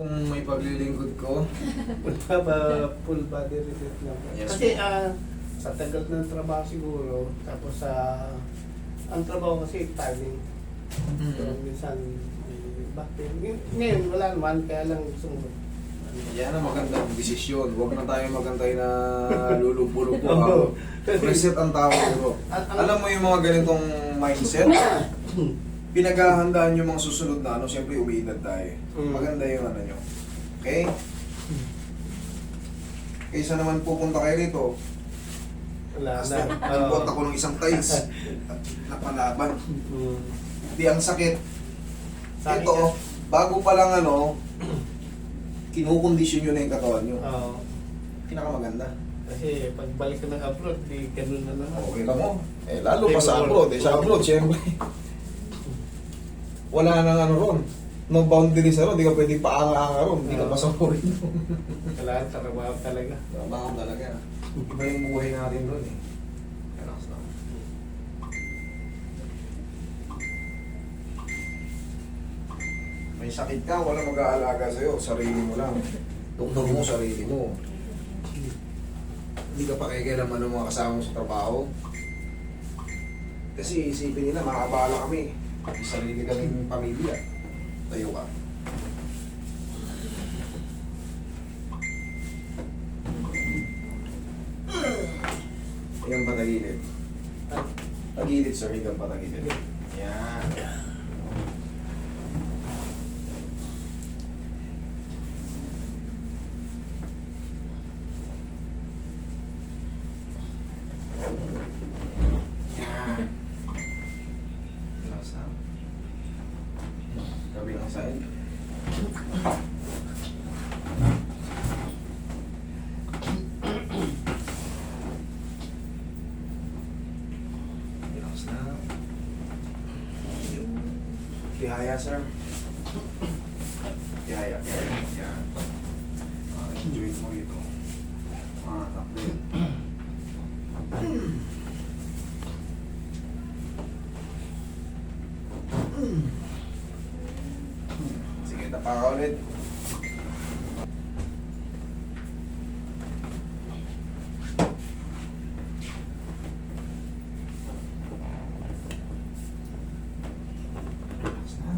kung may paglilingkod ko. Full body reset lang. Yes, Kasi po. sa tagal ng trabaho siguro, tapos ang trabaho kasi timing. So minsan may back pain. Ngayon wala naman, kaya lang gusto mo. Yan ang magandang desisyon. Huwag na tayo magantay na lulubulubo. Oo. Reset ang tawag ko. Alam mo yung mga ganitong mindset? Pinaghahandaan yung mga susunod na ano, siyempre umiidad tayo. Maganda yung ano nyo. Okay? Kaysa naman pupunta kayo rito, Wala hasta na. nagbuhat ako ng isang tiles na palaban. Di ang sakit. Sakit Ito, bago pa lang ano, kinukondisyon nyo na yung katawan nyo. Oo. Pinakamaganda. Kasi pagbalik ka ng abroad, di ganun na naman. Okay ka mo. Eh, lalo pa sa abroad. Eh, sa abroad, siyempre. Wala nang ano ron. No boundaries na ron. Hindi ka pwede paanga-anga ron. Hindi ka pasapurin. Kailangan trabaho talaga. Trabaho talaga. Iba yung buhay natin ron eh. Relax lang. May sakit ka, walang mag-aalaga sa'yo. Sarili mo lang. Tuktok mo, sarili mo. Hindi ka pa kailanman ng mga kasama mo sa trabaho. Kasi isipin nila, makabala kami. May sarili kaming pamilya. Tayo ka. Ayan pa tagilid. Tagilid sir, hanggang pa tagilid. Yan. Yan. Relax na. Kabilang side. Relax na. Tihaya, sir. Tihaya. Yan. Enjoy mo ito. Taklit. Sige, tapa ka ulit. Relax na.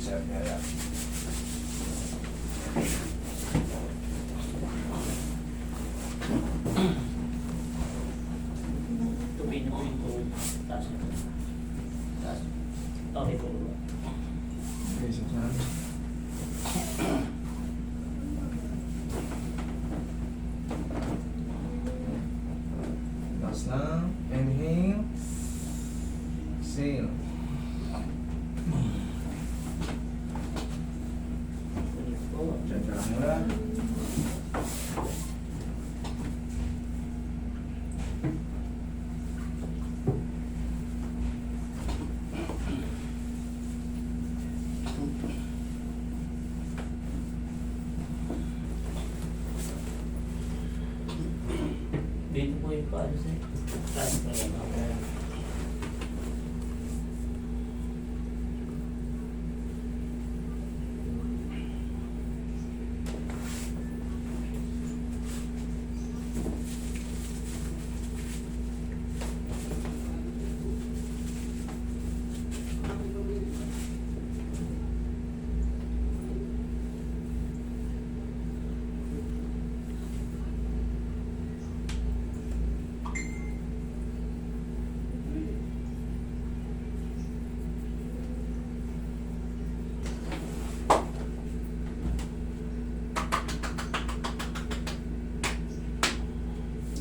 Sir, tihaya. Tupi niyo po yung tuhod. Taas niyo. Taas. Okay po. Okay, so saan? Last lang. Inhale. Exhale. Diyan ka lang muna. Dito po yung paano sa'yo. Taas pa yan.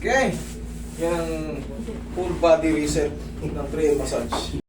Okay. Yan ang full body reset ng brain massage.